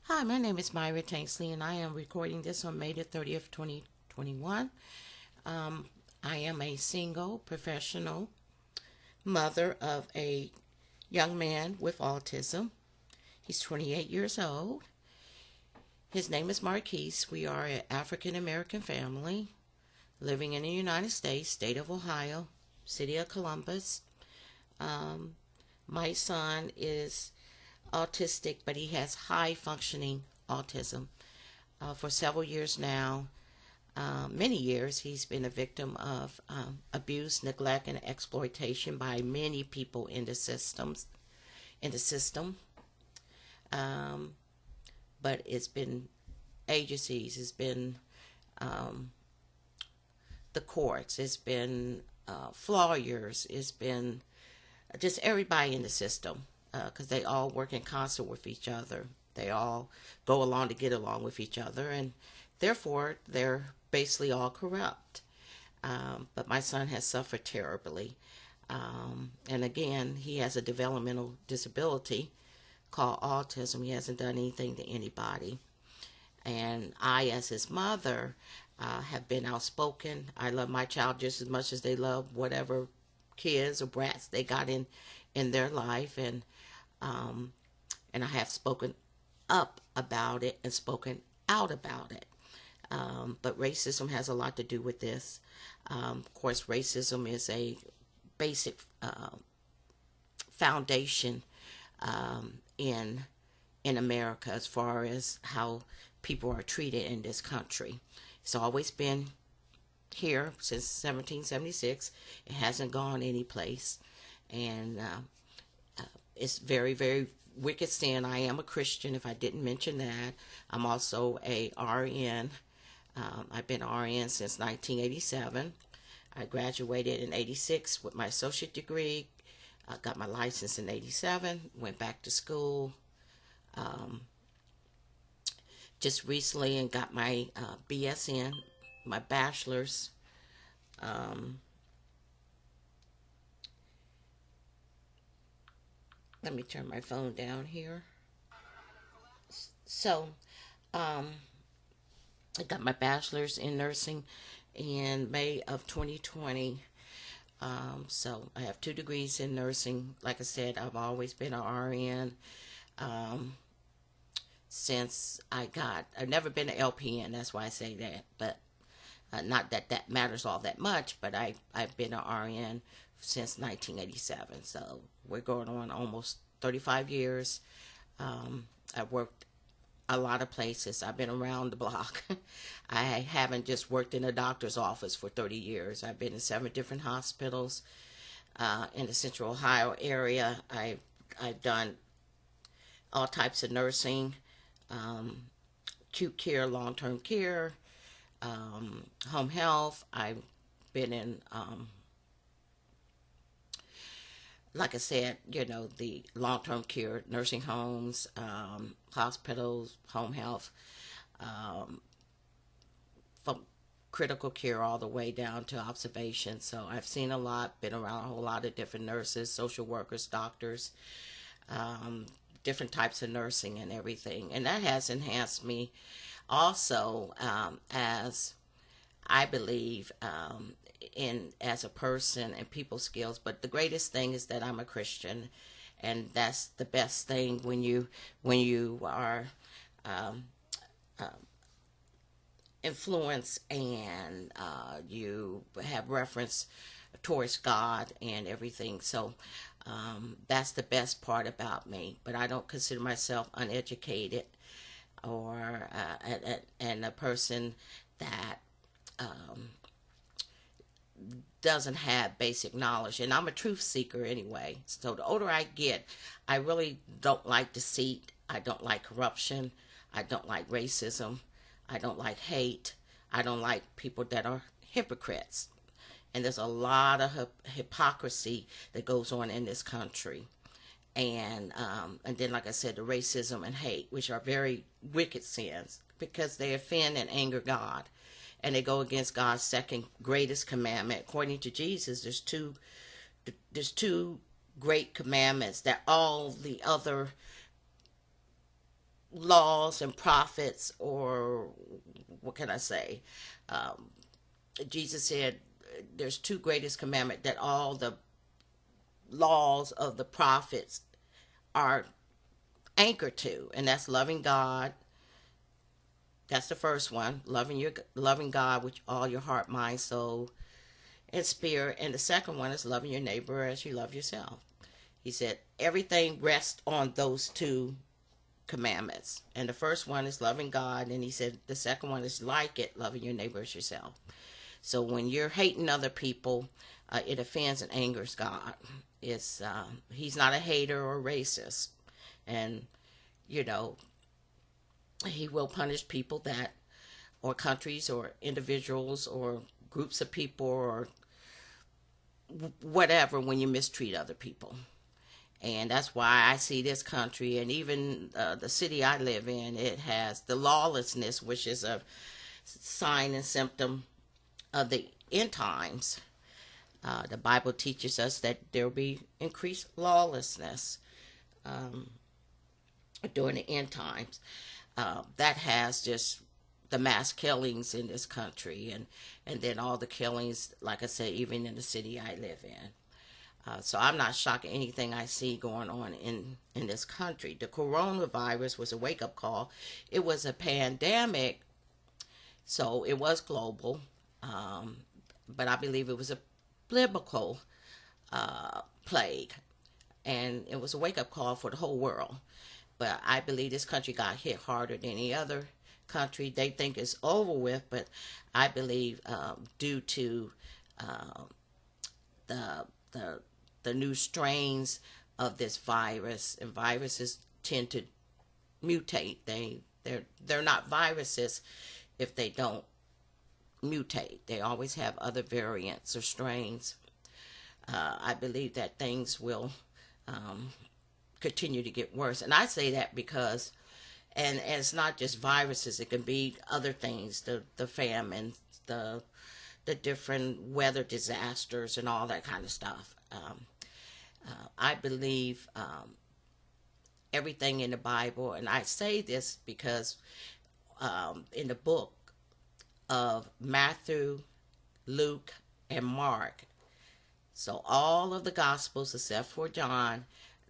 Hi, my name is Myra Tanksley, and I am recording this on May the 30th, 2021. Um, I am a single professional mother of a young man with autism. He's 28 years old. His name is Marquis. We are an African American family living in the United States, state of Ohio, city of Columbus. Um, my son is autistic, but he has high functioning autism. For several years now, many years, he's been a victim of abuse, neglect, and exploitation by many people in the systems, in the system. Um, but it's been agencies, it's been um, the courts, it's been lawyers, it's been just everybody in the system because they all work in concert with each other. They all go along to get along with each other, and therefore they're basically all corrupt. But my son has suffered terribly. And again, he has a developmental disability called autism. He hasn't done anything to anybody. And I, as his mother, have been outspoken. I love my child just as much as they love whatever kids or brats they got in their life, um, and I have spoken up about it and spoken out about it. But racism has a lot to do with this. Of course, racism is a basic foundation in America as far as how people are treated in this country. It's always been here since 1776. It hasn't gone anyplace, and it's very, very wicked sin. I am a Christian, if I didn't mention that. I'm also a RN. I've been RN since 1987. I graduated in 86 with my associate degree. I got my license in 87, went back to school um, just recently and got my BSN, my bachelor's. Um, Let me turn my phone down here. So, um, I got my bachelor's in nursing in May of 2020. So I have 2 degrees in nursing. Like I said, I've always been an RN um, since I've never been an LPN. That's why I say that. But not that that matters all that much. But I've been an RN since 1987. So we're going on almost 35 years. I've worked a lot of places. I've been around the block. I haven't just worked in a doctor's office for 30 years. I've been in 7 different hospitals in the Central Ohio area. I've done all types of nursing, um, acute care, long-term care, home health. I've been in like I said, the long-term care, nursing homes, hospitals, home health, um, from critical care all the way down to observation. So I've seen a lot, been around a whole lot of different nurses, social workers, doctors, um, different types of nursing and everything. And that has enhanced me also as I believe in as a person and people skills. But the greatest thing is that I'm a Christian, and that's the best thing when you are um, uh, influenced and you have reference towards God and everything. So that's the best part about me. But I don't consider myself uneducated or and a person that um, doesn't have basic knowledge. And I'm a truth seeker anyway. So the older I get, I really don't like deceit. I don't like corruption. I don't like racism. I don't like hate. I don't like people that are hypocrites. And there's a lot of hypocrisy that goes on in this country. And then, like I said, the racism and hate, which are very wicked sins because they offend and anger God, and they go against God's second greatest commandment. According to Jesus, there's two great commandments that all the other laws and prophets, or what can I say? Um, Jesus said there's two greatest commandments that all the laws of the prophets are anchored to, and that's loving God. That's the first one, loving God with all your heart, mind, soul, and spirit. And the second one is loving your neighbor as you love yourself. He said everything rests on those two commandments. And the first one is loving God, and he said the second one is like it, loving your neighbor as yourself. So when you're hating other people, it offends and angers God. He's not a hater or racist, and you know he will punish people that, or countries, or individuals, or groups of people, or whatever, when you mistreat other people. And that's why I see this country, and even the city I live in, it has the lawlessness, which is a sign and symptom of the end times. The Bible teaches us that there will be increased lawlessness during the end times. That has just the mass killings in this country, and then all the killings, like I said, even in the city I live in. So I'm not shocked at anything I see going on in this country. The coronavirus was a wake-up call. It was a pandemic, so it was global, but I believe it was a biblical plague, and it was a wake-up call for the whole world. But I believe this country got hit harder than any other country. They think it's over with, but I believe due to the new strains of this virus, and viruses tend to mutate. They're not viruses if they don't mutate. They always have other variants or strains. I believe that things will continue to get worse, and I say that because, and it's not just viruses. It can be other things, the famine, the different weather disasters, and all that kind of stuff. I believe everything in the Bible, and I say this because in the book of Matthew, Luke, and Mark, so all of the Gospels except for John,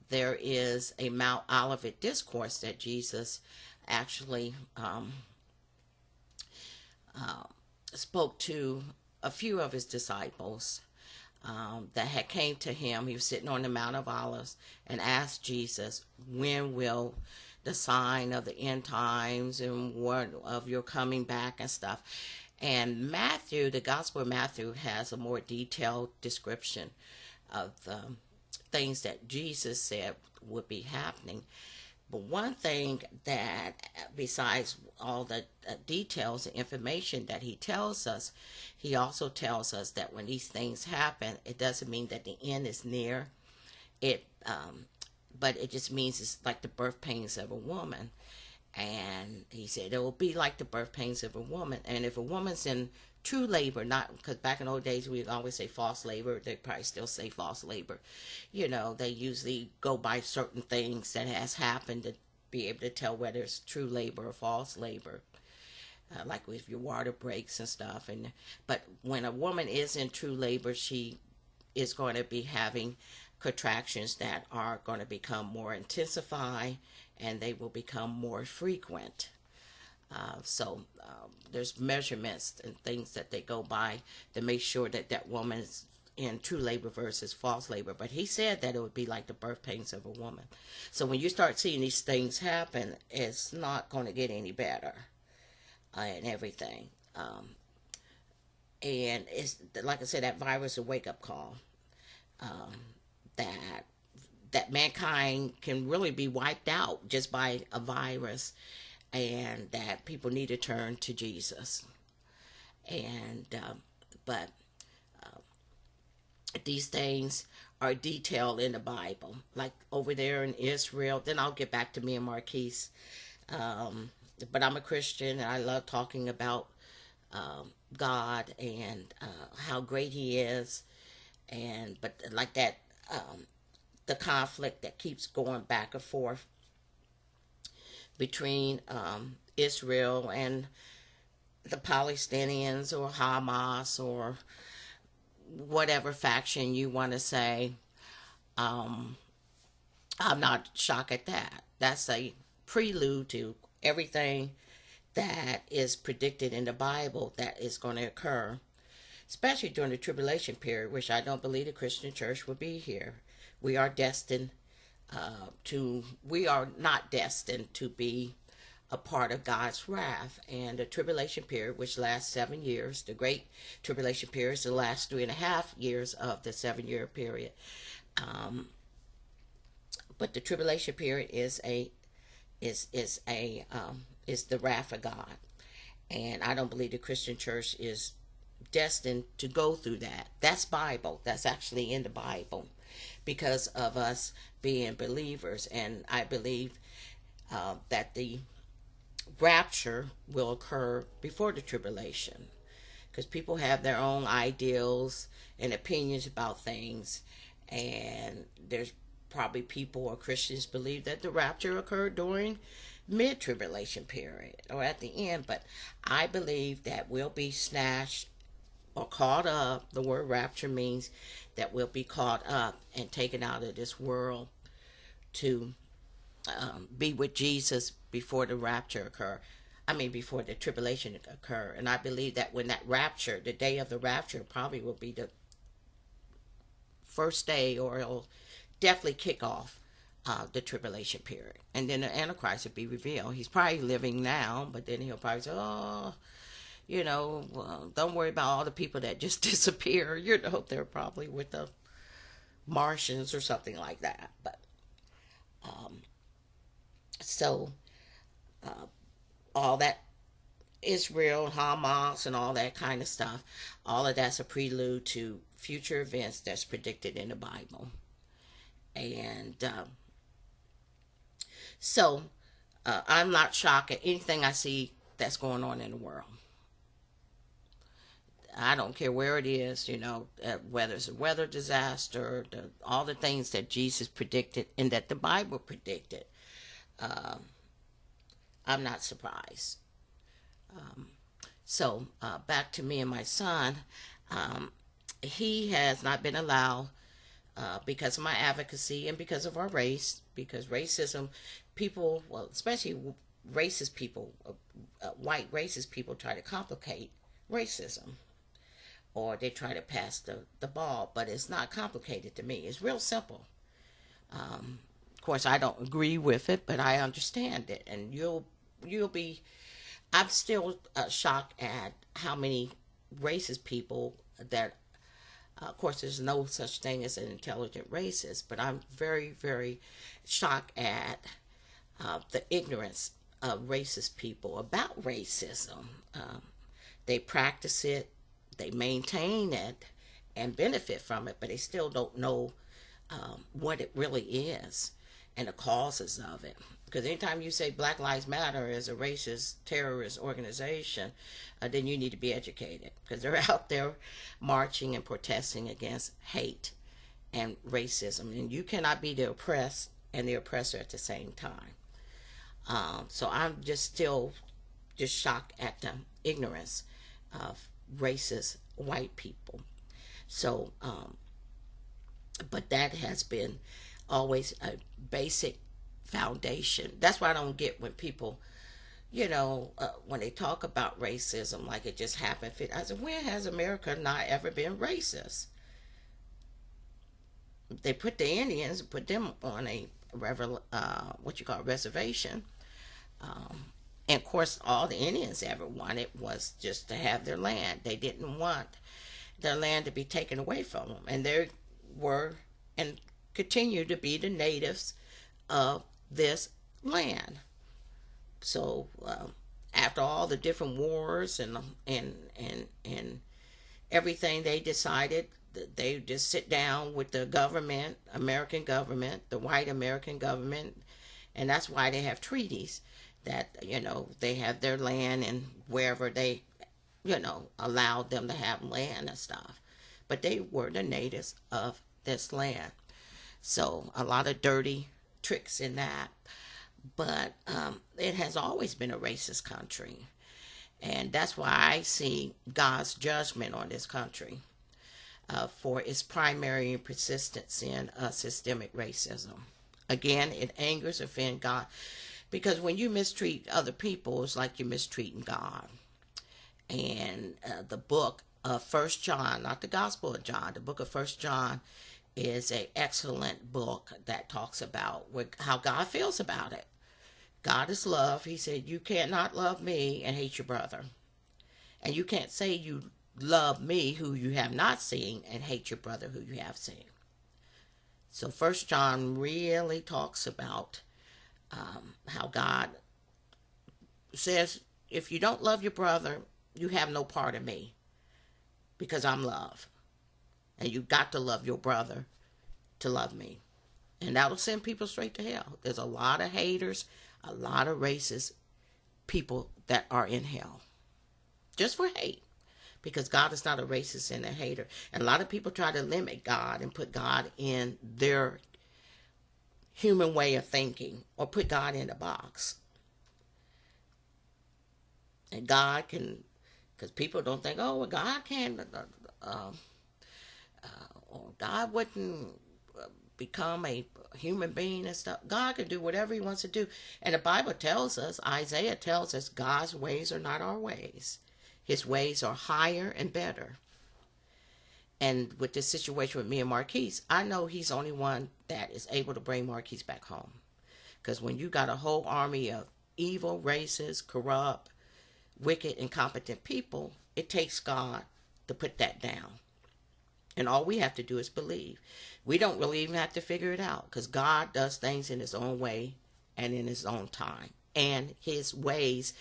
there is a Mount Olivet discourse that Jesus actually spoke to a few of his disciples that had came to him. He was sitting on the Mount of Olives and asked Jesus, when will the sign of the end times and what of your coming back and stuff. And Matthew, the Gospel of Matthew, has a more detailed description of the things that Jesus said would be happening. But one thing that, besides all the details and information that he tells us, he also tells us that when these things happen, it doesn't mean that the end is near. But it just means it's like the birth pains of a woman. And he said it will be like the birth pains of a woman. And if a woman's in true labor, not because back in old days we always say false labor, they probably still say false labor. They usually go by certain things that has happened to be able to tell whether it's true labor or false labor, like if your water breaks and stuff. But when a woman is in true labor, she is going to be having contractions that are going to become more intensified, and they will become more frequent. So there's measurements and things that they go by to make sure that woman is in true labor versus false labor. But he said that it would be like the birth pains of a woman. So when you start seeing these things happen, it's not going to get any better and everything. And it's like I said, that virus is a wake-up call. That mankind can really be wiped out just by a virus, and that people need to turn to Jesus. And but these things are detailed in the Bible, like over there in Israel. Then I'll get back to me and Marquis. But I'm a Christian, and I love talking about God and how great He is. But like that, the conflict that keeps going back and forth between Israel and the Palestinians or Hamas or whatever faction you want to say. Um, I'm not shocked at that. That's a prelude to everything that is predicted in the Bible that is going to occur, especially during the tribulation period, which I don't believe the Christian church will be here. We are destined we are not destined to be a part of God's wrath. And the tribulation period, which lasts 7 years, the great tribulation period is the last 3.5 years of the 7-year period. But the tribulation period is the wrath of God. And I don't believe the Christian church is destined to go through that. That's Bible. That's actually in the Bible because of us being believers. And I believe that the rapture will occur before the tribulation, because people have their own ideals and opinions about things, and there's probably people or Christians believe that the rapture occurred during mid-tribulation period or at the end, but I believe that we'll be snatched or caught up. The word rapture means that we'll be caught up and taken out of this world to be with Jesus before the rapture occur. Before the tribulation occur. And I believe that when that rapture, the day of the rapture, probably will be the first day, or it'll definitely kick off the tribulation period. And then the Antichrist will be revealed. He's probably living now, but then he'll probably say, don't worry about all the people that just disappear. They're probably with the Martians or something like that. But all that Israel, Hamas, and all that kind of stuff, all of that's a prelude to future events that's predicted in the Bible. And I'm not shocked at anything I see that's going on in the world. I don't care where it is, whether it's a weather disaster, all the things that Jesus predicted and that the Bible predicted. I'm not surprised. Back to me and my son. He has not been allowed, because of my advocacy and because of our race, because racism, people, well, especially racist people, white racist people try to complicate racism, or they try to pass the ball, but it's not complicated to me. It's real simple. Of course, I don't agree with it, but I understand it, and you'll be. I'm still shocked at how many racist people that. Of course, there's no such thing as an intelligent racist, but I'm very, very shocked at the ignorance of racist people about racism. They practice it, they maintain it, and benefit from it, but they still don't know what it really is and the causes of it. Because anytime you say Black Lives Matter is a racist terrorist organization, then you need to be educated, because they're out there marching and protesting against hate and racism, and you cannot be the oppressed and the oppressor at the same time. So I'm just shocked at the ignorance of racist white people. So, but that has been always a basic foundation. That's why I don't get when people, when they talk about racism like it just happened. I said, when has America not ever been racist? They put the Indians, put them on a reservation. And of course, all the Indians ever wanted was just to have their land. They didn't want their land to be taken away from them. And they were and continue to be the natives of this land. So after all the different wars and everything, they decided that they just sit down with the government, American government, the white American government, and that's why they have treaties that they have their land and wherever they allowed them to have land and stuff. But they were the natives of this land. So a lot of dirty tricks in that. But it has always been a racist country. And that's why I see God's judgment on this country for its primary and persistent sin of systemic racism. Again, it angers, offends God. Because when you mistreat other people, it's like you're mistreating God. And the book of First John, not the Gospel of John, the book of First John is an excellent book that talks about how God feels about it. God is love. He said, you cannot love me and hate your brother. And you can't say you love me who you have not seen and hate your brother who you have seen. So First John really talks about how God says, if you don't love your brother, you have no part of me, because I'm love. And you got to love your brother to love me. And that'll send people straight to hell. There's a lot of haters, a lot of racist people that are in hell. Just for hate. Because God is not a racist and a hater. And a lot of people try to limit God and put God in their human way of thinking, or put God in a box. And God can, because people don't think, oh, well, God can, or God wouldn't become a human being and stuff. God can do whatever he wants to do. And the Bible tells us, Isaiah tells us, God's ways are not our ways. His ways are higher and better. And with this situation with me and Marquis, I know he's the only one that is able to bring Marquis back home. Because when you got a whole army of evil, racist, corrupt, wicked, incompetent people, it takes God to put that down. And all we have to do is believe. We don't really even have to figure it out, because God does things in his own way and in his own time. And his ways,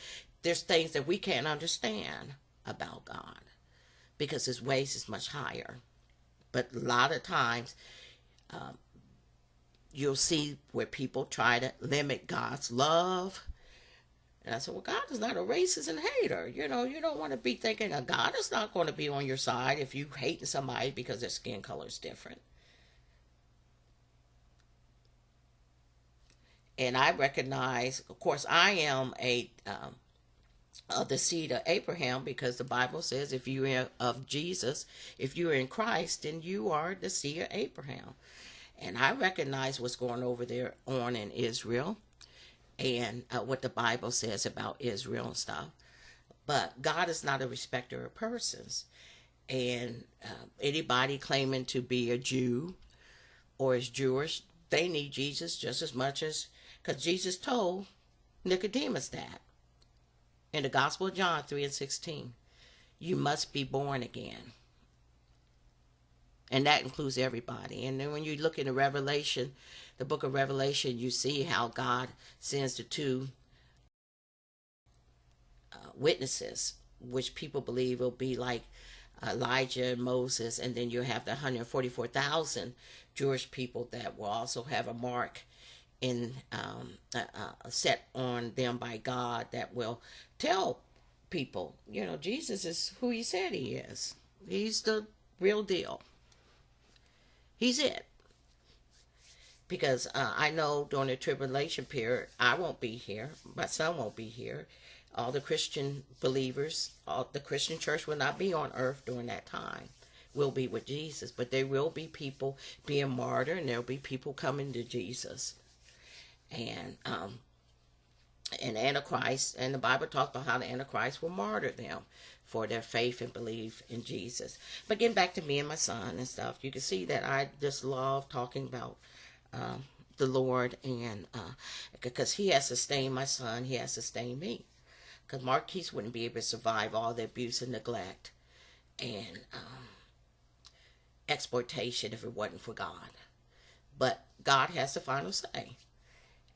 there's things that we can't understand about God, because his ways is much higher. But a lot of times, you'll see where people try to limit God's love. And I said, well, God is not a racist and hater. You know, you don't want to be thinking that God is not going to be on your side if you hate somebody because their skin color is different. And I recognize, of course, I am of the seed of Abraham, because the Bible says if you are of Jesus, if you are in Christ, then you are the seed of Abraham. And I recognize what's going over there on in Israel, and what the Bible says about Israel and stuff. But God is not a respecter of persons. And anybody claiming to be a Jew or is Jewish, they need Jesus just as much as, because Jesus told Nicodemus that. In the Gospel of John 3:16, you must be born again. And that includes everybody. And then when you look into Revelation, the book of Revelation, you see how God sends the two witnesses, which people believe will be like Elijah and Moses. And then you have the 144,000 Jewish people that will also have a mark in set on them by God that will tell people, you know, Jesus is who he said he is. He's the real deal. He's it. Because I know during the tribulation period, I won't be here. My son won't be here. All the Christian believers, all the Christian church will not be on earth during that time. We'll be with Jesus. But there will be people being martyred, and there will be people coming to Jesus. And Antichrist, and the Bible talks about how the Antichrist will martyr them for their faith and belief in Jesus. But getting back to me and my son and stuff, you can see that I just love talking about the Lord, and because he has sustained my son, he has sustained me. Because Marquis wouldn't be able to survive all the abuse and neglect and exploitation if it wasn't for God. But God has the final say.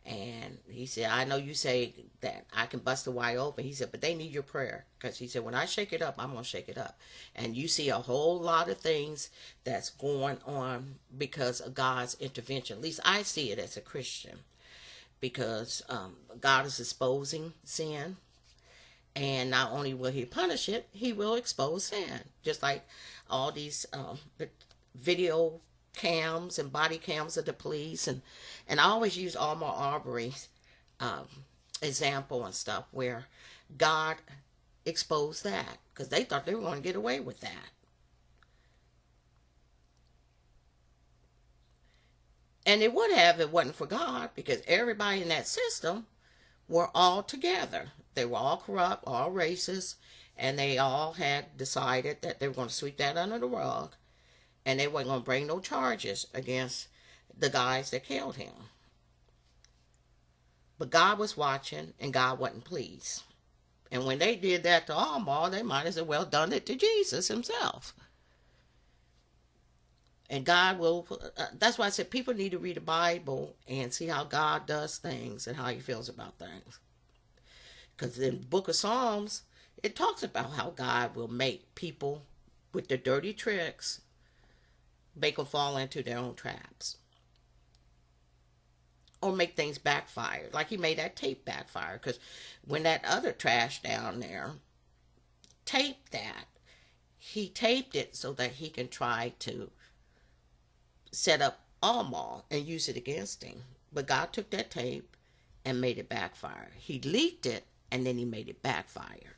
And he said, I know you say that I can bust the wide open. He said, but they need your prayer. Because he said, when I shake it up, I'm going to shake it up. And you see a whole lot of things that's going on because of God's intervention. At least I see it as a Christian. Because God is exposing sin. And not only will he punish it, he will expose sin. Just like all these video cams and body cams of the police, and I always use Ahmaud Arbery's example and stuff where God exposed that because they thought they were going to get away with that. And it would have if it wasn't for God, because everybody in that system were all together. They were all corrupt, all racist, and they all had decided that they were going to sweep that under the rug, and they weren't going to bring no charges against the guys that killed him. But God was watching, and God wasn't pleased. And when they did that to Alma, they might as well done it to Jesus himself. And God will, that's why I said people need to read the Bible and see how God does things and how he feels about things. Because in the book of Psalms, it talks about how God will make people with their dirty tricks, make them fall into their own traps. Or make things backfire. Like he made that tape backfire. Because when that other trash down there taped that, he taped it so that he can try to set up Alma and use it against him. But God took that tape and made it backfire. He leaked it and then he made it backfire.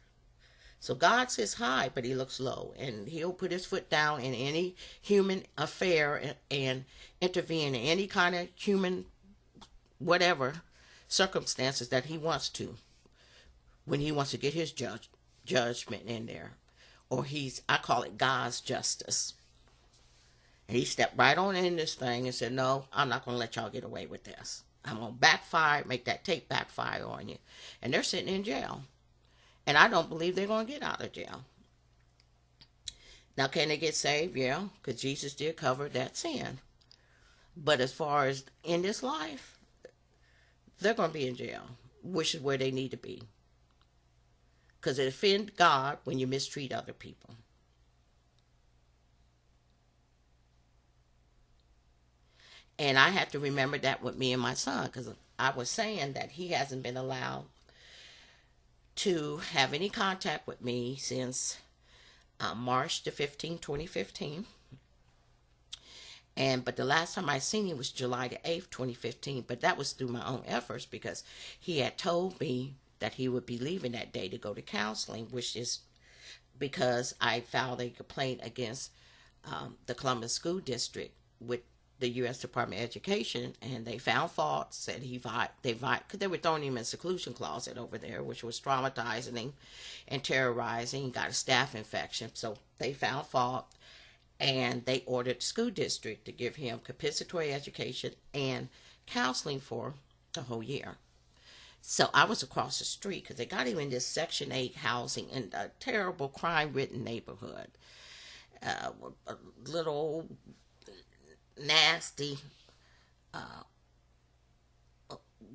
So God sits high, but he looks low. And he'll put his foot down in any human affair and intervene in any kind of human whatever circumstances that he wants to, when he wants to get his judgment in there. Or I call it God's justice. And he stepped right on in this thing and said, no, I'm not going to let y'all get away with this. I'm going to backfire, make that tape backfire on you. And they're sitting in jail. And I don't believe they're going to get out of jail. Now, can they get saved? Yeah, because Jesus did cover that sin. But as far as in this life, they're going to be in jail, which is where they need to be. Because it offends God when you mistreat other people. And I have to remember that with me and my son, because I was saying that he hasn't been allowed to have any contact with me since March the 15th, 2015. But the last time I seen him was July the 8th, 2015. But that was through my own efforts, because he had told me that he would be leaving that day to go to counseling, which is because I filed a complaint against the Columbus School District with the U.S. Department of Education, and they found fault, said because they were throwing him in a seclusion closet over there, which was traumatizing him and terrorizing. He got a staph infection, so they found fault. And they ordered the school district to give him compensatory education and counseling for the whole year. So I was across the street because they got him in this Section 8 housing in a terrible crime-ridden neighborhood. A little nasty,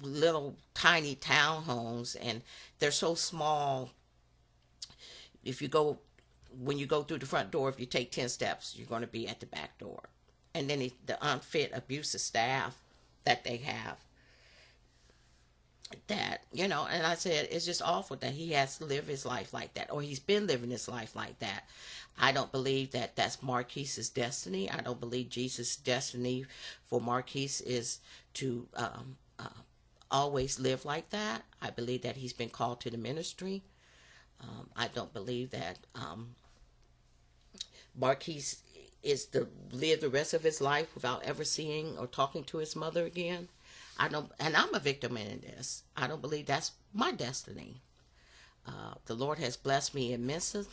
little tiny townhomes, and they're so small. When you go through the front door, if you take 10 steps, you're going to be at the back door. And then the unfit, abusive staff that they have. And I said, it's just awful that he has to live his life like that, or he's been living his life like that. I don't believe that that's Marquis's destiny. I don't believe Jesus' destiny for Marquis is to always live like that. I believe that he's been called to the ministry. I don't believe that Marquis is to live the rest of his life without ever seeing or talking to his mother again. And I'm a victim in this. I don't believe that's my destiny. The Lord has blessed me immensely,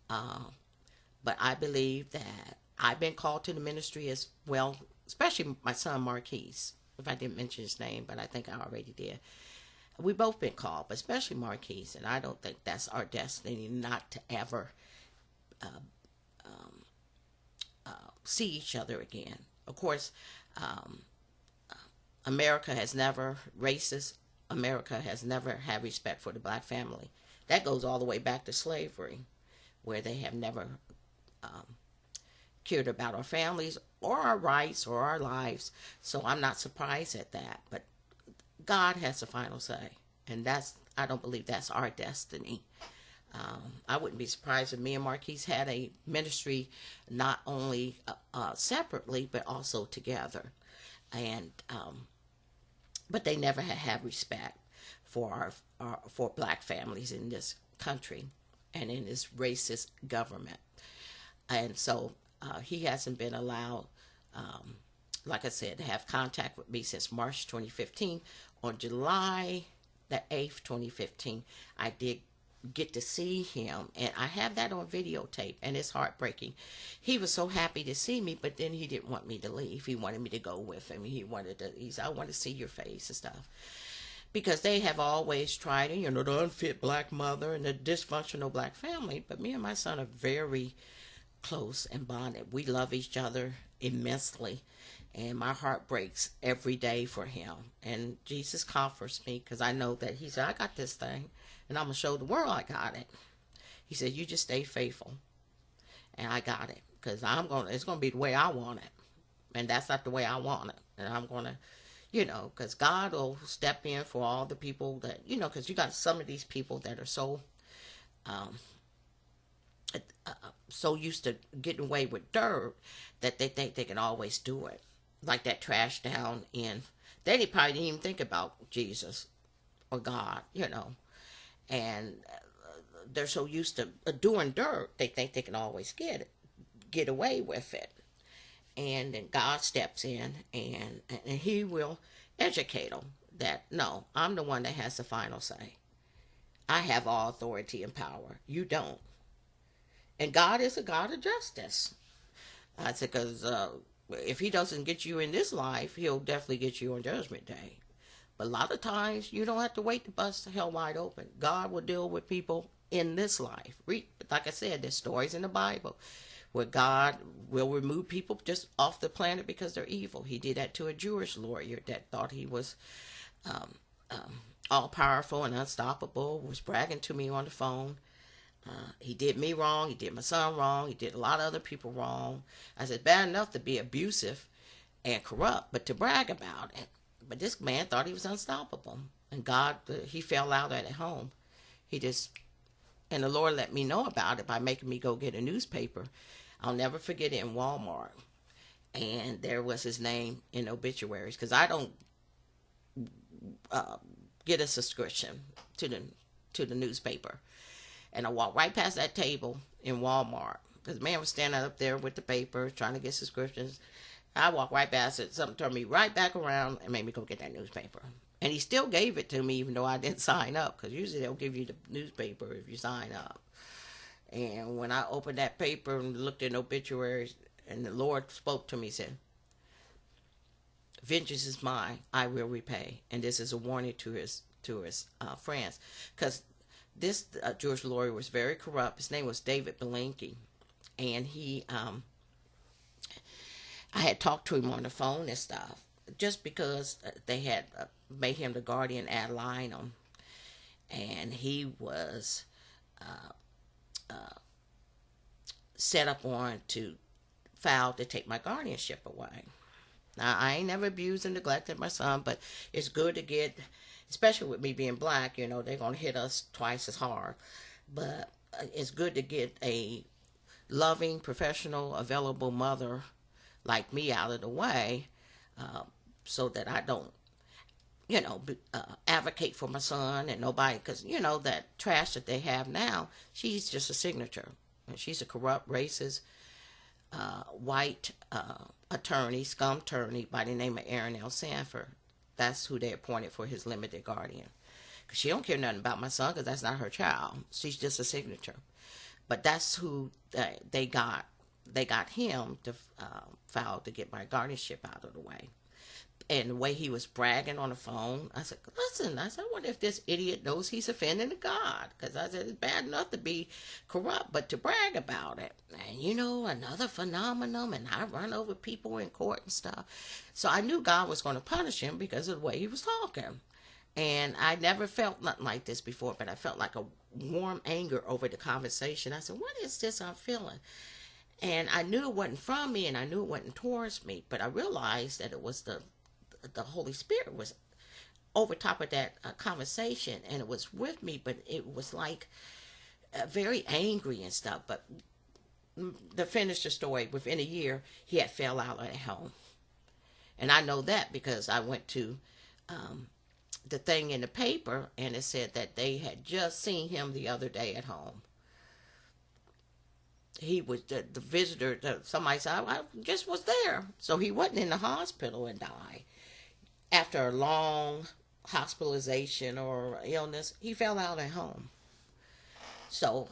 but I believe that I've been called to the ministry as well, especially my son Marquis. If I didn't mention his name, but I think I already did. We both been called, but especially Marquis, and I don't think that's our destiny not to ever see each other again. Of course, America has never racist. America has never had respect for the black family. That goes all the way back to slavery, where they have never cared about our families or our rights or our lives. So I'm not surprised at that. But God has the final say, and I don't believe that's our destiny. I wouldn't be surprised if me and Marquis had a ministry not only separately but also together. And but they never had respect for for black families in this country and in this racist government. And so he hasn't been allowed, like I said, to have contact with me since March 2015. On July the 8th, 2015, I did get to see him, and I have that on videotape, and it's heartbreaking. He was so happy to see me, but then he didn't want me to leave. He wanted me to go with him. He said, I want to see your face and stuff. Because they have always tried, the unfit black mother and the dysfunctional black family. But me and my son are very close and bonded. We love each other immensely. And my heart breaks every day for him. And Jesus comforts me because I know that he said, I got this thing. And I'm going to show the world I got it. He said, you just stay faithful. And I got it. Because it's going to be the way I want it. And that's not the way I want it. And I'm going to, because God will step in for all the people that, because you got some of these people that are so, so used to getting away with dirt that they think they can always do it. Like that trash down in, they probably didn't even think about Jesus or God, and they're so used to doing dirt, they think they can always get away with it. And then God steps in and he will educate them that, no, I'm the one that has the final say. I have all authority and power. You don't. And God is a God of justice. I said, because if he doesn't get you in this life, he'll definitely get you on Judgment Day. But a lot of times, you don't have to wait to bust hell wide open. God will deal with people in this life. Like I said, there's stories in the Bible where God will remove people just off the planet because they're evil. He did that to a Jewish lawyer that thought he was all-powerful and unstoppable, was bragging to me on the phone. He did me wrong. He did my son wrong. He did a lot of other people wrong. I said, bad enough to be abusive and corrupt, but to brag about it. But this man thought he was unstoppable. And God, he fell out at home. And the Lord let me know about it by making me go get a newspaper. I'll never forget it in Walmart. And there was his name in obituaries. Because I don't get a subscription to the newspaper. And I walked right past that table in Walmart. Because the man was standing up there with the paper, trying to get subscriptions. I walked right past it. Something turned me right back around and made me go get that newspaper. And he still gave it to me even though I didn't sign up. Because usually they'll give you the newspaper if you sign up. And when I opened that paper and looked at obituaries, and the Lord spoke to me, he said, vengeance is mine, I will repay. And this is a warning to his friends. Because this Jewish lawyer was very corrupt. His name was David Belinsky. And I had talked to him on the phone and stuff. Just because they had made him the guardian ad litem. And he was set up on to file to take my guardianship away. Now, I ain't never abused and neglected my son, but it's good to get, especially with me being black, they're going to hit us twice as hard. But it's good to get a loving, professional, available mother like me out of the way so that I don't, advocate for my son and nobody, because, that trash that they have now, she's just a signature. And she's a corrupt, racist, white attorney, scum attorney by the name of Aaron L. Sanford. That's who they appointed for his limited guardian. Because she don't care nothing about my son because that's not her child. She's just a signature. But that's who they got. They got him to file to get my guardianship out of the way. And the way he was bragging on the phone, I said, listen, I wonder if this idiot knows he's offending God. Because I said, it's bad enough to be corrupt, but to brag about it. And, another phenomenon, and I run over people in court and stuff. So I knew God was going to punish him because of the way he was talking. And I never felt nothing like this before, but I felt like a warm anger over the conversation. I said, what is this I'm feeling? And I knew it wasn't from me, and I knew it wasn't towards me, but I realized that it was the Holy Spirit was over top of that conversation, and it was with me, but it was like very angry and stuff. But to finish the story, within a year, he had fell out at home. And I know that because I went to the thing in the paper, and it said that they had just seen him the other day at home. He was the visitor. Somebody said, I just was there. So he wasn't in the hospital and died. After a long hospitalization or illness, he fell out at home. So,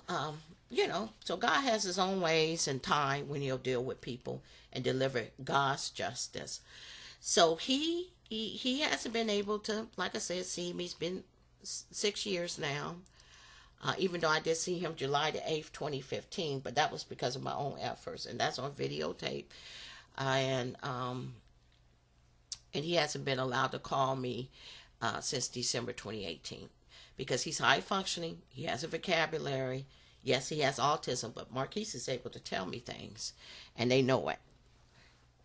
so God has his own ways and time when he'll deal with people and deliver God's justice. So he hasn't been able to, like I said, see me. It's been 6 years now. Even though I did see him July the 8th, 2015, but that was because of my own efforts, and that's on videotape. And he hasn't been allowed to call me since December 2018 because he's high functioning. He has a vocabulary. Yes, he has autism, but Marquis is able to tell me things, and they know it.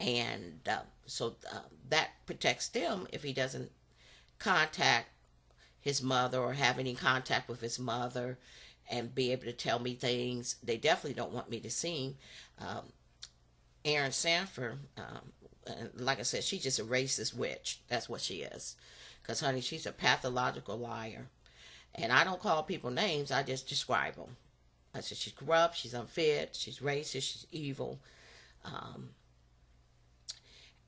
And so that protects them if he doesn't contact his mother or have any contact with his mother and be able to tell me things. They definitely don't want me to see him. Erin Sanford, like I said, she's just a racist witch. That's what she is. Because, honey, she's a pathological liar. And I don't call people names. I just describe them. I said she's corrupt, she's unfit, she's racist, she's evil.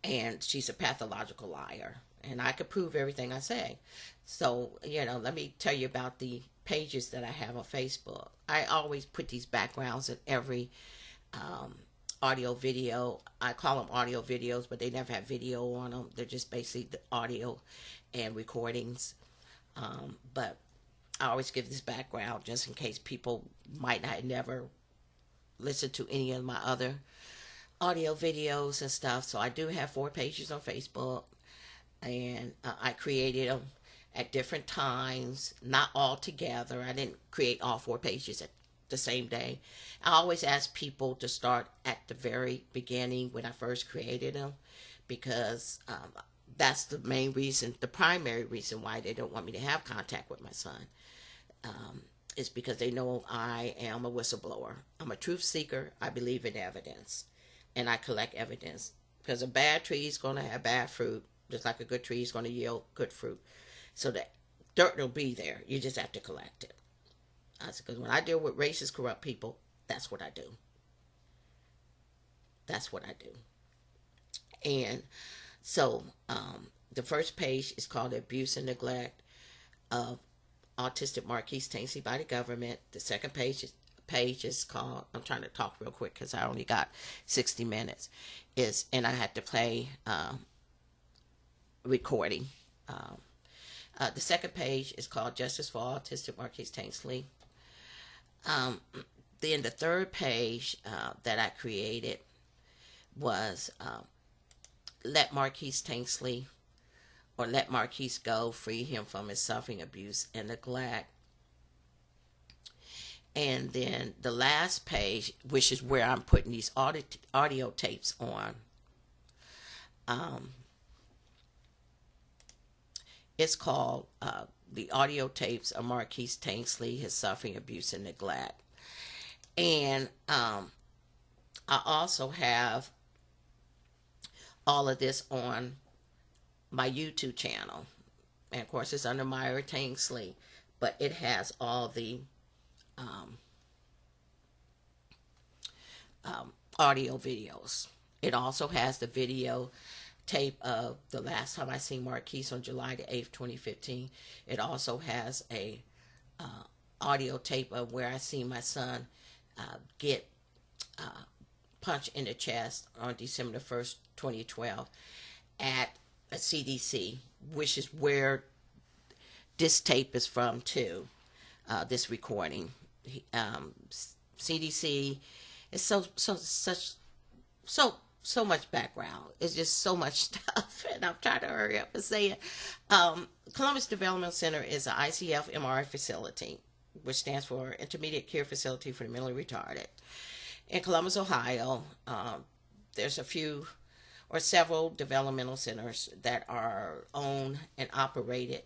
And she's a pathological liar. And I could prove everything I say. So, let me tell you about the pages that I have on Facebook. I always put these backgrounds in every audio video. I call them audio videos, but they never have video on them. They're just basically the audio and recordings. But I always give this background just in case people might not never listen to any of my other audio videos and stuff. So I do have 4 pages on Facebook. And I created them at different times, not all together. I didn't create all 4 pages at the same day. I always ask people to start at the very beginning when I first created them, because that's the main reason, the primary reason why they don't want me to have contact with my son. Is because they know I am a whistleblower. I'm a truth seeker. I believe in evidence, and I collect evidence, because a bad tree is going to have bad fruit. Just like a good tree is going to yield good fruit. So that dirt will be there. You just have to collect it. Because when I deal with racist, corrupt people, that's what I do. That's what I do. And so the first page is called Abuse and Neglect of Autistic Marquis Tainsley by the Government. The second page is called, I'm trying to talk real quick because I only got 60 minutes, and I had to play recording. The second page is called Justice for Autistic Marquis Tainsley. Then the third page that I created was Let Marquis Tainsley, or Let Marquis Go, Free Him from His Suffering, Abuse, and Neglect. And then the last page, which is where I'm putting these audio tapes on, it's called The Audio Tapes of Marquis Tainsley, His Suffering, Abuse, and Neglect. And I also have all of this on my YouTube channel. And of course, it's under Myra Tainsley, but it has all the audio videos. It also has the video tape of the last time I seen Marquis on July the 8th, 2015. It also has a audio tape of where I seen my son get punched in the chest on December the 1st, 2012 at a CDC, which is where this tape is from too, this recording. CDC is so much background. It's just so much stuff, and I'm trying to hurry up and say it. Columbus Developmental Center is an ICF MRI facility, which stands for Intermediate Care Facility for the Mentally Retarded. In Columbus, Ohio, there's a few or several developmental centers that are owned and operated.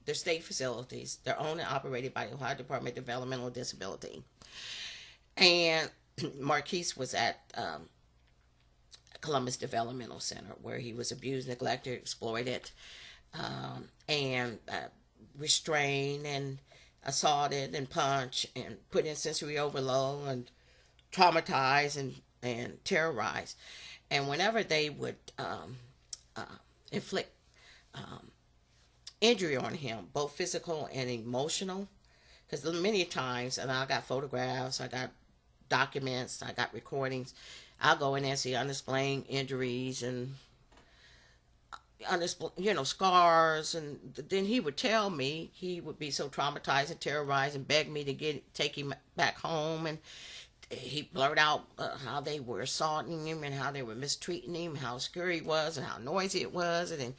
They're state facilities. They're owned and operated by the Ohio Department of Developmental Disability. And Marquis was at Columbus Developmental Center, where he was abused, neglected, exploited. and restrained and assaulted and punched and put in sensory overload and traumatized and terrorized. And whenever they would uh, inflict um, injury on him, both physical and emotional, because many times, and I got photographs, I got documents, I got recordings, I'll go in there and see unexplained injuries and scars, and then he would tell me he would be so traumatized and terrorized and beg me to take him back home, and he blurted out how they were assaulting him and how they were mistreating him, how scary he was and how noisy it was, and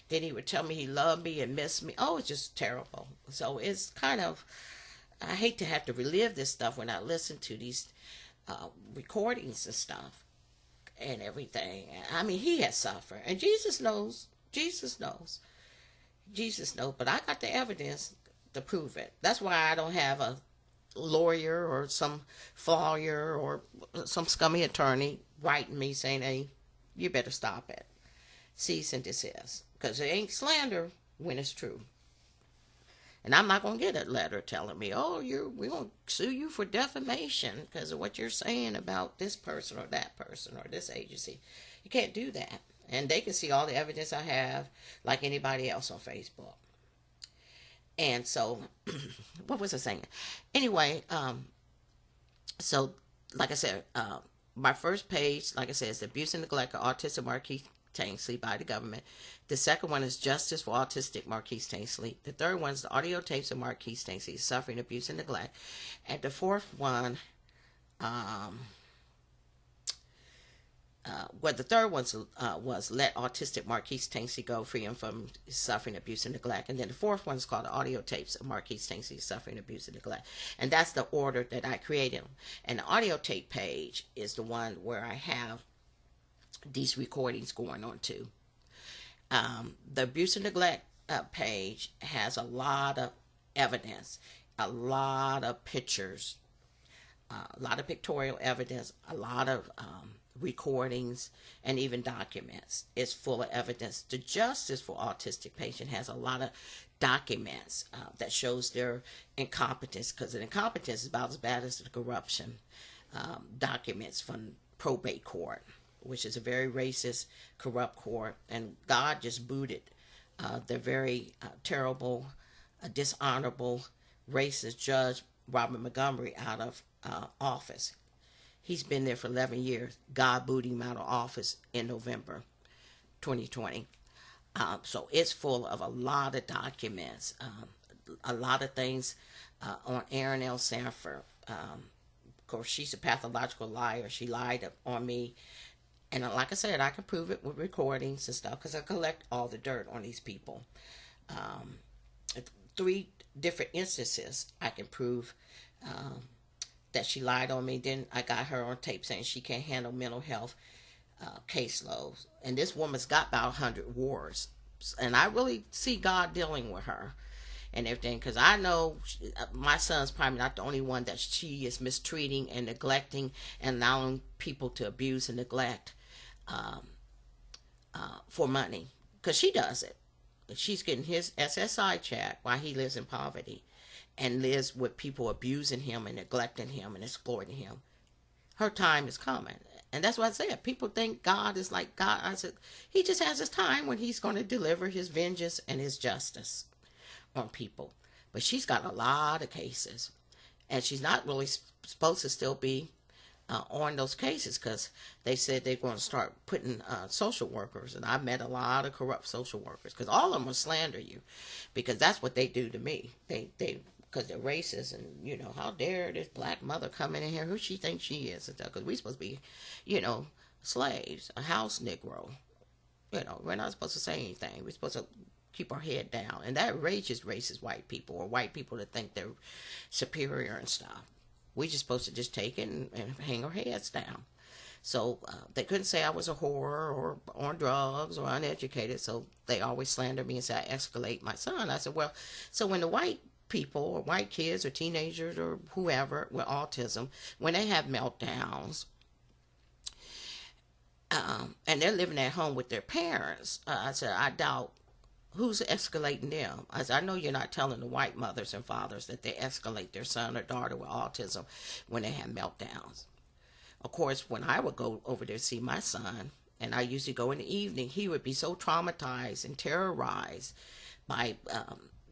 then he would tell me he loved me and missed me. Oh, it's just terrible. So it's kind of, I hate to have to relive this stuff when I listen to these recordings and stuff and everything. I mean, he has suffered, and Jesus knows. Jesus knows. Jesus knows. But I got the evidence to prove it. That's why I don't have a lawyer or some lawyer or some scummy attorney writing me saying, "Hey, you better stop it. Cease and desist." Because it ain't slander when it's true. And I'm not going to get a letter telling me, "Oh, we're going to sue you for defamation because of what you're saying about this person or that person or this agency." You can't do that. And they can see all the evidence I have like anybody else on Facebook. And so, what was I saying? Anyway, so, like I said, my first page, like I said, is Abuse and Neglect of Autistic Marquis Tainsley by the government. The second one is Justice for Autistic Marquis Tainsley. The third one is the audio tapes of Marquis Tainsley suffering abuse and neglect. And the fourth one, the third one was Let Autistic Marquis Tainsley Go, Free Him from Suffering Abuse and Neglect. And then the fourth one is called the Audio Tapes of Marquis Tainsley Suffering Abuse and Neglect. And that's the order that I created. And the audio tape page is the one where I have these recordings going on to. The abuse and neglect page has a lot of evidence, a lot of pictures, a lot of pictorial evidence, a lot of recordings, and even documents. It's full of evidence. The Justice for Autistic Patient has a lot of documents that shows their incompetence, because the incompetence is about as bad as the corruption. Documents from probate court, which is a very racist, corrupt court, and God just booted the very terrible, dishonorable, racist judge Robert Montgomery out of office. He's been there for 11 years. God booted him out of office in November 2020. So it's full of a lot of documents, a lot of things on Erin L. Sanford. Of course, she's a pathological liar. She lied on me. And like I said, I can prove it with recordings and stuff because I collect all the dirt on these people. 3 different instances I can prove that she lied on me. Then I got her on tape saying she can't handle mental health caseloads. And this woman's got about 100 wards. And I really see God dealing with her and everything, because I know my son's probably not the only one that she is mistreating and neglecting and allowing people to abuse and neglect for money, because she does it. She's getting his SSI check while he lives in poverty and lives with people abusing him and neglecting him and exploiting him. Her time is coming. And that's what I said. People think God is like God. I said, he just has his time when he's going to deliver his vengeance and his justice on people. But she's got a lot of cases. And she's not really supposed to still be on those cases, because they said they're going to start putting social workers. And I've met a lot of corrupt social workers, because all of them will slander you, because that's what they do to me. They because they're racist, and how dare this black mother come in here, who she thinks she is, and stuff, because we're supposed to be slaves, a house negro. We're not supposed to say anything. We're supposed to keep our head down, and that enrages racist white people, or white people that think they're superior and stuff. We're just supposed to just take it and hang our heads down. So they couldn't say I was a whore or on drugs or uneducated, so they always slander me and say I escalate my son. I said, well, so when the white people or white kids or teenagers or whoever with autism, when they have meltdowns and they're living at home with their parents, I said, I doubt who's escalating them? I said, I know you're not telling the white mothers and fathers that they escalate their son or daughter with autism when they have meltdowns. Of course, when I would go over there to see my son, and I usually go in the evening, he would be so traumatized and terrorized by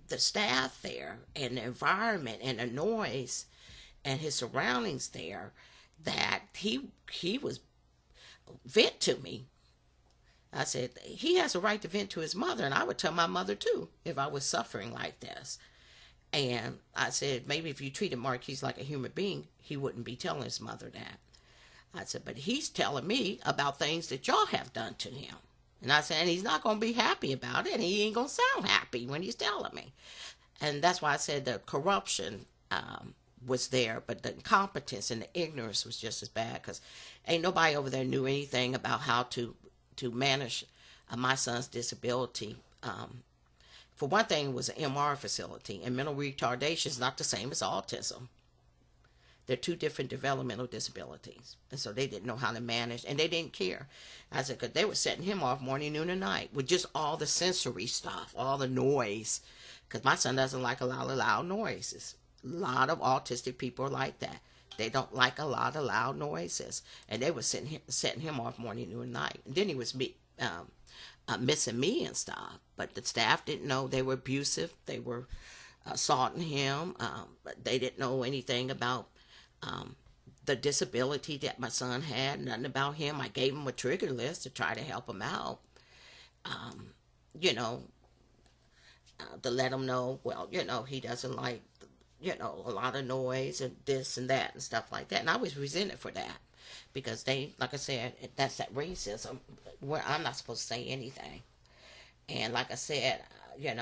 the staff there and the environment and the noise and his surroundings there that he was vent to me. I said, he has a right to vent to his mother, and I would tell my mother too if I was suffering like this. And I said, maybe if you treated Marquis like a human being, he wouldn't be telling his mother that. I said, but he's telling me about things that y'all have done to him. And I said, and he's not going to be happy about it, and he ain't going to sound happy when he's telling me. And that's why I said the corruption was there, but the incompetence and the ignorance was just as bad, because ain't nobody over there knew anything about how to manage my son's disability. For one thing, it was an MR facility, and mental retardation is not the same as autism. They're two different developmental disabilities. And so they didn't know how to manage, and they didn't care. I said, because they were setting him off morning, noon, and night with just all the sensory stuff, all the noise. Because my son doesn't like a lot of loud noises. A lot of autistic people are like that. They don't like a lot of loud noises. And they were setting him off morning, noon, and night. And then he was missing me and stuff. But the staff didn't know. They were abusive. They were assaulting him. But they didn't know anything about the disability that my son had. Nothing about him. I gave him a trigger list to try to help him out. To let him know, well, he doesn't like, a lot of noise and this and that and stuff like that. And I was resented for that because they, like I said, that's that racism where I'm not supposed to say anything. And like I said,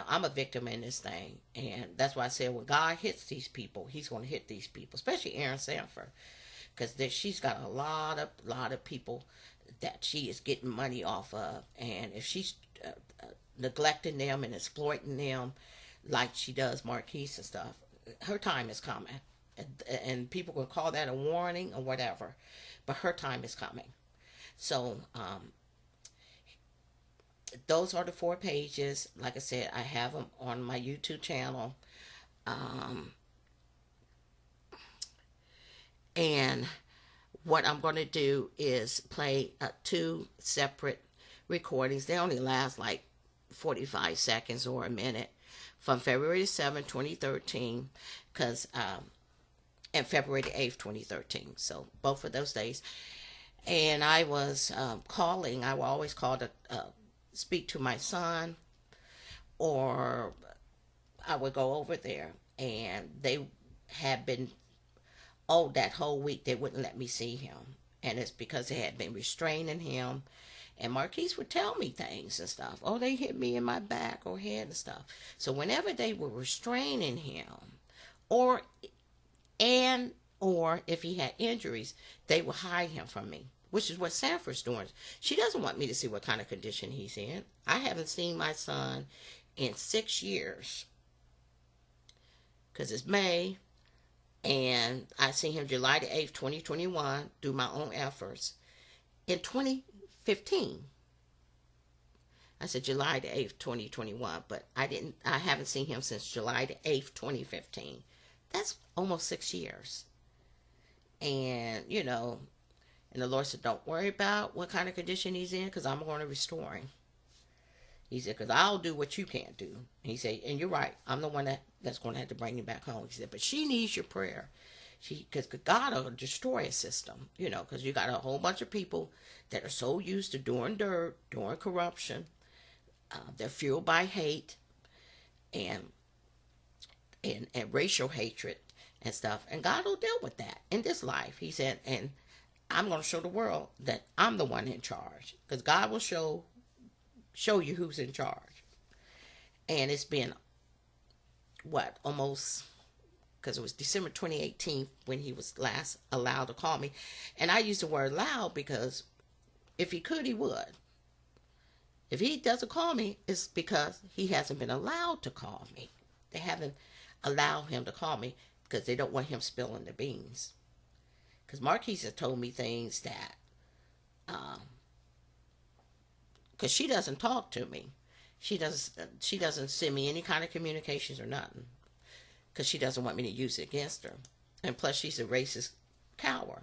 I'm a victim in this thing. And that's why I said when God hits these people, he's going to hit these people, especially Erin Sanford, because she's got a lot of people that she is getting money off of. And if she's neglecting them and exploiting them like she does Marquis and stuff, her time is coming. And people will call that a warning or whatever, but her time is coming. So those are the 4 pages. Like I said, I have them on my YouTube channel. And what I'm going to do is play 2 separate recordings. They only last like 45 seconds or a minute, from February 7, 2013, and February 8, 2013. So both of those days. And I was calling. I will always call to speak to my son, or I would go over there. And they had been, that whole week they wouldn't let me see him. And it's because they had been restraining him. And Marquis would tell me things and stuff. Oh, they hit me in my back or head and stuff. So whenever they were restraining him, or if he had injuries, they would hide him from me, which is what Sanford's doing. She doesn't want me to see what kind of condition he's in. I haven't seen my son in 6 years, because it's May, and I seen him July the 8th, 2021, through my own efforts. In 2015, I said July the 8th, 2021, but I haven't seen him since July the 8th, 2015. That's almost 6 years. And, and the Lord said, don't worry about what kind of condition he's in, because I'm going to restore him. He said, because I'll do what you can't do. He said, and you're right, I'm the one that's going to have to bring him back home. He said, but she needs your prayer. Because God will destroy a system, because you got a whole bunch of people that are so used to doing dirt, doing corruption. They're fueled by hate and racial hatred and stuff. And God will deal with that in this life. He said, and I'm going to show the world that I'm the one in charge. Because God will show you who's in charge. And it's been, almost, because it was December 2018 when he was last allowed to call me. And I use the word allowed because if he could, he would. If he doesn't call me, it's because he hasn't been allowed to call me. They haven't allowed him to call me because they don't want him spilling the beans. Because Marquis has told me things that, because she doesn't talk to me. She doesn't send me any kind of communications or nothing because she doesn't want me to use it against her. And plus, she's a racist coward.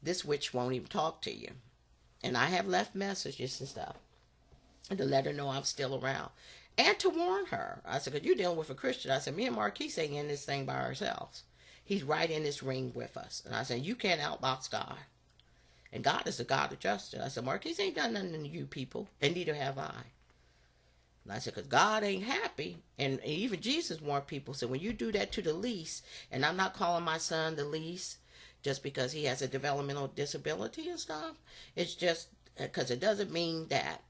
This witch won't even talk to you. And I have left messages and stuff to let her know I'm still around. And to warn her. I said, because you're dealing with a Christian. I said, me and Marquis ain't in this thing by ourselves. He's right in this ring with us. And I said, you can't outbox God. And God is the God of justice. I said, Marquis ain't done nothing to you people. And neither have I. And I said, because God ain't happy. And even Jesus warned people. So when you do that to the least, and I'm not calling my son the least just because he has a developmental disability and stuff. It's just because it doesn't mean that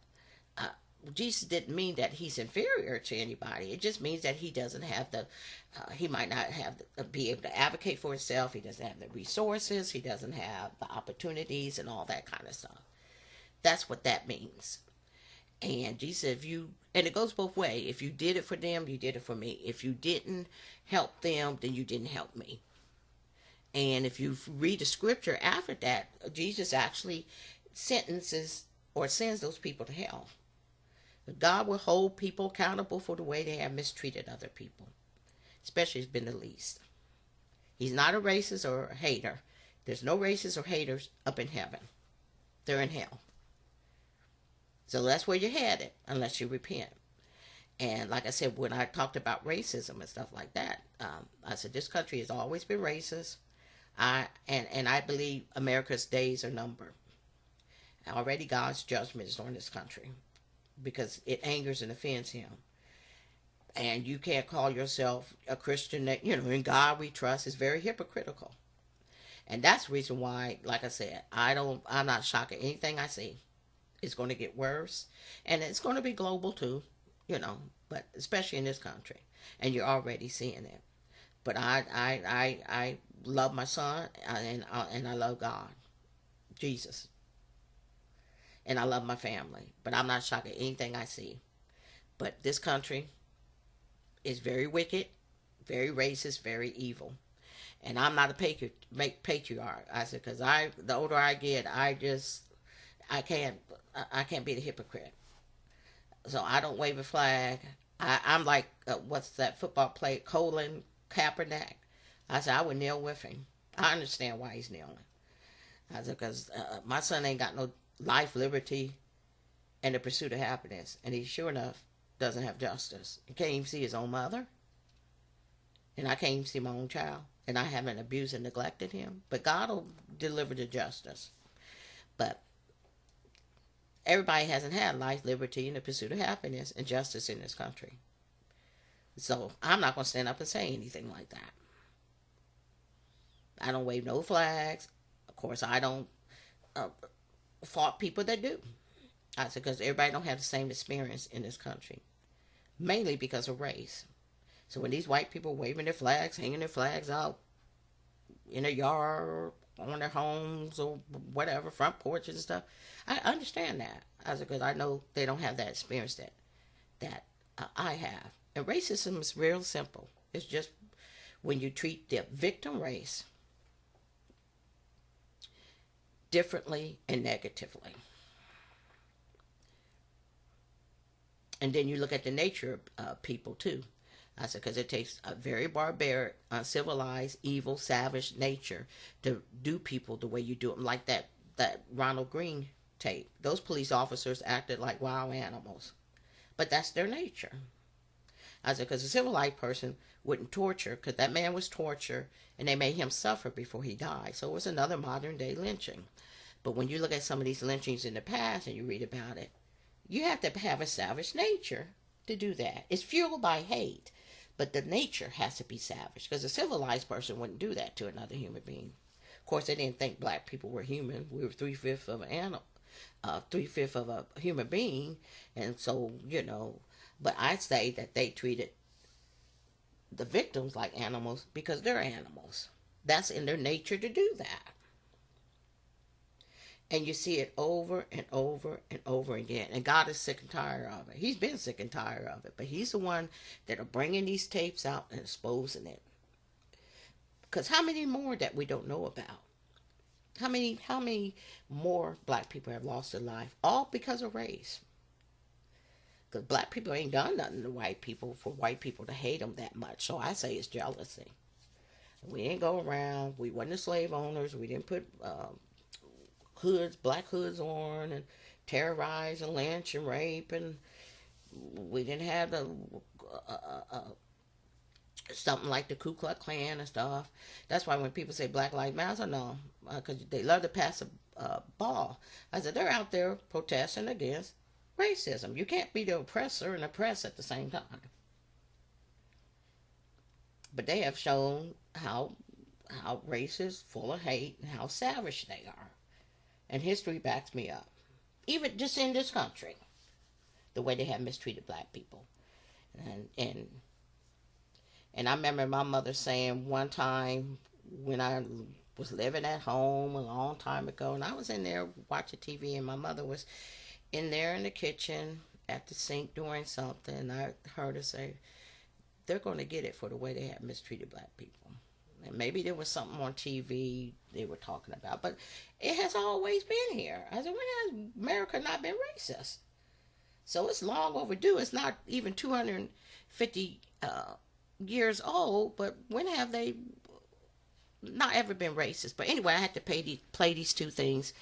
Jesus didn't mean that he's inferior to anybody. It just means that he doesn't have the, he might not have be able to advocate for himself. He doesn't have the resources. He doesn't have the opportunities and all that kind of stuff. That's what that means. And Jesus said, and it goes both ways. If you did it for them, you did it for me. If you didn't help them, then you didn't help me. And if you read the scripture after that, Jesus actually sentences or sends those people to hell. God will hold people accountable for the way they have mistreated other people, especially if it's been the least. He's not a racist or a hater. There's no racists or haters up in heaven. They're in hell. So that's where you're headed unless you repent. And like I said, when I talked about racism and stuff like that, I said this country has always been racist. And I believe America's days are numbered. Already God's judgment is on this country because it angers and offends him. And you can't call yourself a Christian that, in God we trust. Is very hypocritical. And that's the reason why, like I said, I'm not shocked at anything I see. It's going to get worse. And it's going to be global too, but especially in this country. And you're already seeing it. But I love my son and I love God, Jesus. And I love my family. But I'm not shocked at anything I see. But this country is very wicked, very racist, very evil. And I'm not a patriarch. I said, because the older I get, I can't be the hypocrite. So I don't wave a flag. I'm like, what's that football player, Colin Kaepernick? I said, I would kneel with him. I understand why he's kneeling. I said, because my son ain't got no life, liberty, and the pursuit of happiness. And he sure enough doesn't have justice. He can't even see his own mother. And I can't even see my own child. And I haven't abused and neglected him. But God will deliver the justice. But everybody hasn't had life, liberty, and the pursuit of happiness and justice in this country. So I'm not going to stand up and say anything like that. I don't wave no flags. Of course, I don't fault people that do. I said, because everybody don't have the same experience in this country. Mainly because of race. So when these white people waving their flags, hanging their flags out in their yard, on their homes, or whatever, front porches and stuff, I understand that. I said, because I know they don't have that experience that I have. And racism is real simple. It's just when you treat the victim race differently and negatively. And then you look at the nature of people too. I said, because it takes a very barbaric, uncivilized, evil, savage nature to do people the way you do them. Like that Ronald Green tape. Those police officers acted like wild animals. But that's their nature. I said, because a civilized person wouldn't torture, because that man was tortured, and they made him suffer before he died. So it was another modern day lynching. But when you look at some of these lynchings in the past and you read about it, you have to have a savage nature to do that. It's fueled by hate, but the nature has to be savage, because a civilized person wouldn't do that to another human being. Of course, they didn't think black people were human. We were 3/5 of an animal, 3/5 of a human being, and so But I say that they treated the victims like animals because they're animals. That's in their nature to do that. And you see it over and over and over again. And God is sick and tired of it. He's been sick and tired of it. But he's the one that are bringing these tapes out and exposing it. Because how many more that we don't know about? How many more black people have lost their life? All because of race. Because black people ain't done nothing to white people for white people to hate them that much. So I say it's jealousy. We didn't go around. We wasn't the slave owners. We didn't put hoods, black hoods on, and terrorize and lynch and rape, and we didn't have the something like the Ku Klux Klan and stuff. That's why when people say Black Lives Matter, no, because they love to pass a ball. I said they're out there protesting against racism. You can't be the oppressor and oppress at the same time. But they have shown how racist, full of hate, and how savage they are. And history backs me up. Even just in this country, the way they have mistreated black people. And I remember my mother saying one time when I was living at home a long time ago, and I was in there watching TV, and my mother was in there in the kitchen at the sink doing something, and I heard her say, they're going to get it for the way they have mistreated black people. And maybe there was something on TV they were talking about, but it has always been here. I said, when has America not been racist? So it's long overdue. It's not even 250 years old, but when have they not ever been racist? But anyway, I had to play these two things,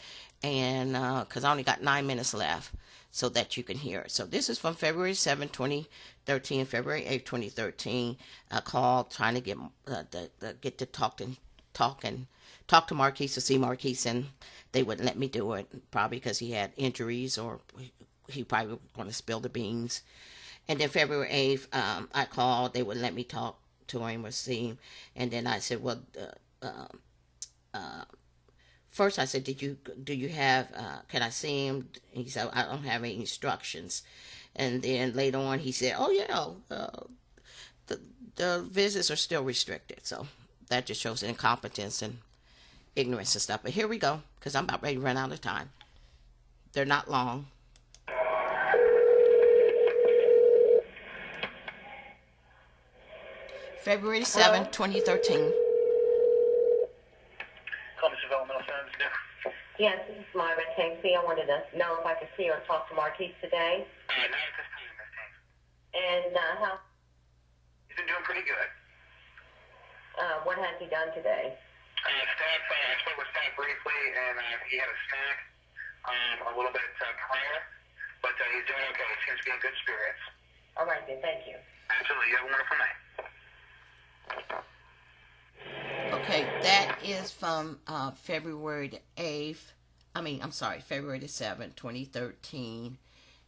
and because I only got 9 minutes left so that you can hear it. So this is from February 7, 2013, February 8, 2013. I called trying to get to talk to Marquis, to see Marquis, and they wouldn't let me do it, probably because he had injuries or he probably was going to spill the beans. And then February 8th, I called. They wouldn't let me talk to him or see him. And then I said, well, first I said, do you have, can I see him? And he said, I don't have any instructions. And then later on he said, oh yeah, the visits are still restricted. So that just shows incompetence and ignorance and stuff. But here we go, because I'm about ready to run out of time. They're not long. February 7, 2013. Columbus Developmental Center. Yes, this is Myra Casey. I wanted to know if I could see or talk to Marquis today. Not at this time, Miss Tanks. And how? He's been doing pretty good. What has he done today? I spoke with Staff briefly, and he had a snack a little bit prior, but he's doing okay. He seems to be in good spirits. All right, then. Thank you. Absolutely. You have a wonderful night. Okay, that is from February the 8th. February the 7th, 2013.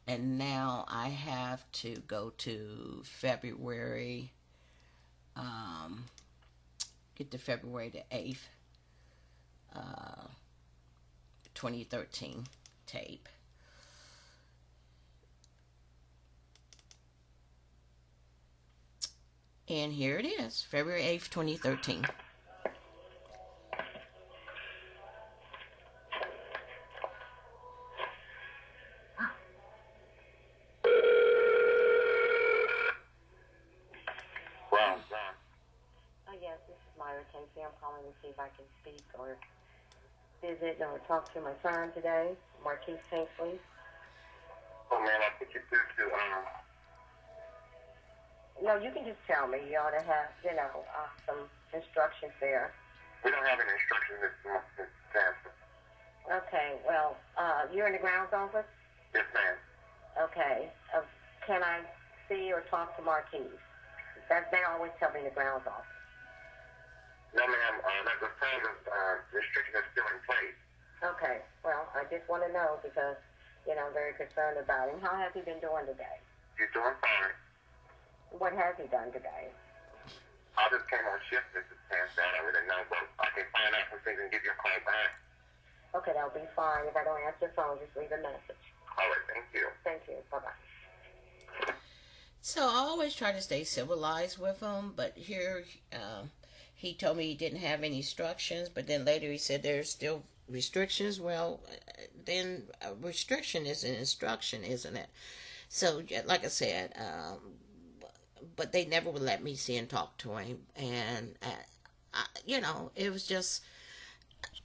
And now I have to go to February, get to February the 8th, 2013 tape. And here it is, February 8th, 2013. Yes, this is Myra Casey. I'm calling to see if I can speak or visit or talk to my son today, Marquis Kingsley. Oh, man, I put you through to, No, you can just tell me. You ought to have, some instructions there. we don't have any instructions this semester. Okay, well, you're in the grounds office? Yes, ma'am. Okay. Can I see or talk to Marquis? They always tell me in the grounds office. No, ma'am. The time restriction is still in place. Okay, well, I just want to know because, I'm very concerned about him. How has he been doing today? He's doing fine. What has he done today? I just came on shift this past down. I really know, but I can find out some things and give you a call back. Okay, that'll be fine. If I don't answer the phone, just leave a message. All right, thank you. Thank you. Bye-bye. So I always try to stay civilized with him, but here he told me he didn't have any instructions, but then later he said there's still restrictions. Well, then a restriction is an instruction, isn't it? So, like I said, but they never would let me see and talk to him, and it was just,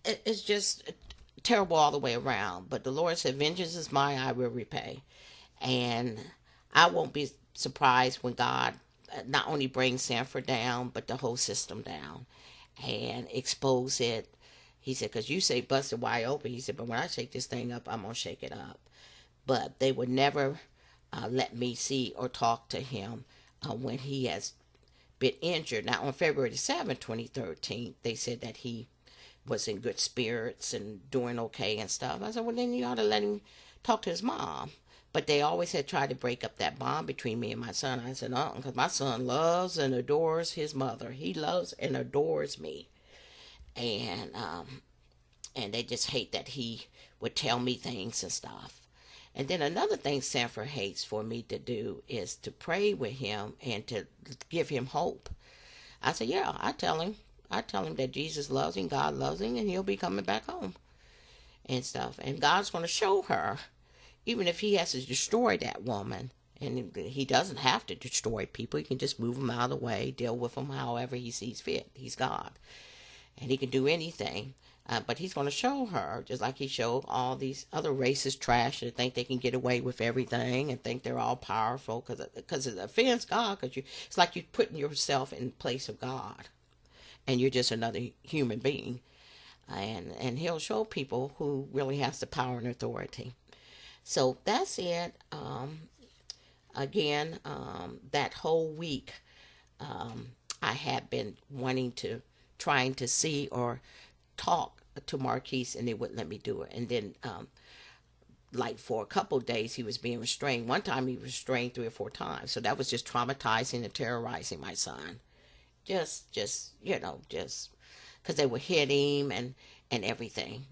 it's just terrible all the way around. But the Lord said, "Vengeance is mine; I will repay," and I won't be surprised when God not only brings Sanford down, but the whole system down and expose it. He said, because you say busted wide open. He said, but when I shake this thing up, I'm going to shake it up. But they would never let me see or talk to him when he has been injured. Now, on February 7, 2013, they said that he was in good spirits and doing okay and stuff. I said, well, then you ought to let him talk to his mom. But they always had tried to break up that bond between me and my son. I said, no, because my son loves and adores his mother. He loves and adores me. And they just hate that he would tell me things and stuff. And then another thing Sanford hates for me to do is to pray with him and to give him hope. I said, yeah, I tell him that Jesus loves him, God loves him, and he'll be coming back home and stuff. And God's going to show her, even if he has to destroy that woman. And he doesn't have to destroy people. He can just move them out of the way, deal with them however he sees fit. He's God. And he can do anything. But he's going to show her, just like he showed all these other racist trash that think they can get away with everything and think they're all powerful because it offends God. Because it's like you're putting yourself in place of God. And you're just another human being. And he'll show people who really has the power and authority. So that's it. Again, that whole week, I had been trying to see or talk to Marquis, and they wouldn't let me do it. And then, like for a couple of days, he was being restrained. One time he was restrained 3 or 4 times. So that was just traumatizing and terrorizing my son. Just because they would hit him and everything.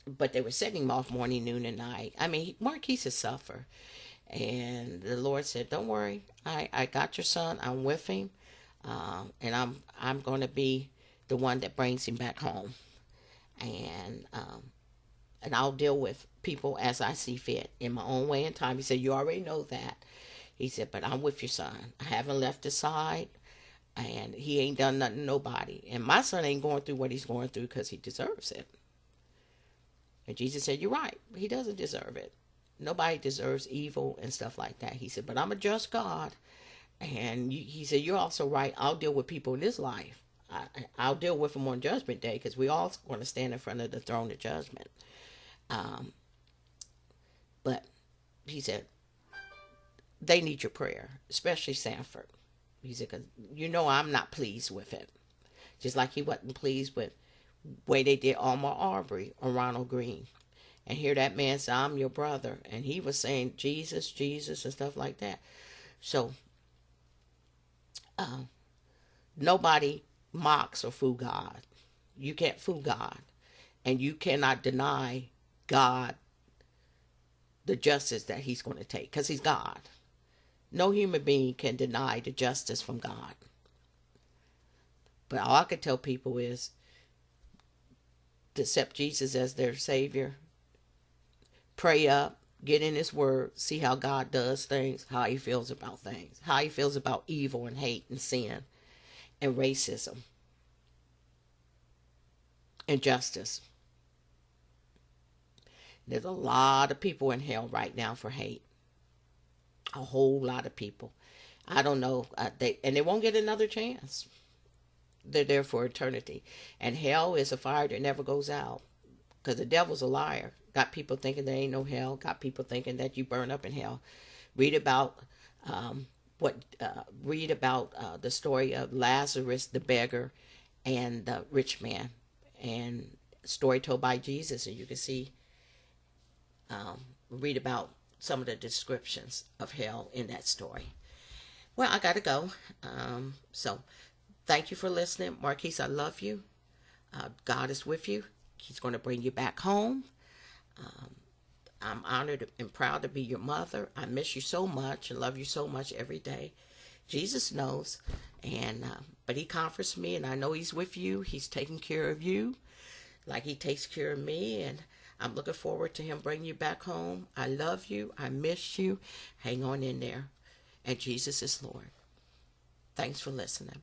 But they were setting him off morning, noon, and night. I mean, Marquis is suffer. And the Lord said, don't worry. I got your son. I'm with him. And I'm going to be the one that brings him back home. And I'll deal with people as I see fit in my own way and time. He said, you already know that. He said, but I'm with your son. I haven't left his side. And he ain't done nothing to nobody. And my son ain't going through what he's going through because he deserves it. And Jesus said, you're right. He doesn't deserve it. Nobody deserves evil and stuff like that. He said, but I'm a just God. And he said, you're also right. I'll deal with people in this life. I'll deal with them on Judgment Day because we all want to stand in front of the throne of judgment. But he said, they need your prayer, especially Sanford. He said, because I'm not pleased with it. Just like he wasn't pleased with the way they did Ahmaud Arbery or Ronald Green. And hear that man say, I'm your brother. And he was saying, Jesus, Jesus, and stuff like that. So, nobody mocks or fool God. You can't fool God. And you cannot deny God the justice that he's going to take. Because he's God. No human being can deny the justice from God. But all I could tell people is to accept Jesus as their Savior. Pray up. Get in his word. See how God does things. How he feels about things. How he feels about evil and hate and sin. And racism. And justice. There's a lot of people in hell right now for hate. A whole lot of people. I don't know. They won't get another chance. They're there for eternity. And hell is a fire that never goes out. Because the devil's a liar. Got people thinking there ain't no hell. Got people thinking that you burn up in hell. Read about the story of Lazarus, the beggar, and the rich man. And a story told by Jesus. And you can see, read about some of the descriptions of hell in that story. Well, I got to go. So, thank you for listening. Marquis, I love you. God is with you. He's going to bring you back home. I'm honored and proud to be your mother. I miss you so much and love you so much every day. Jesus knows. But he comforts me, and I know he's with you. He's taking care of you like he takes care of me. And I'm looking forward to him bringing you back home. I love you. I miss you. Hang on in there. And Jesus is Lord. Thanks for listening.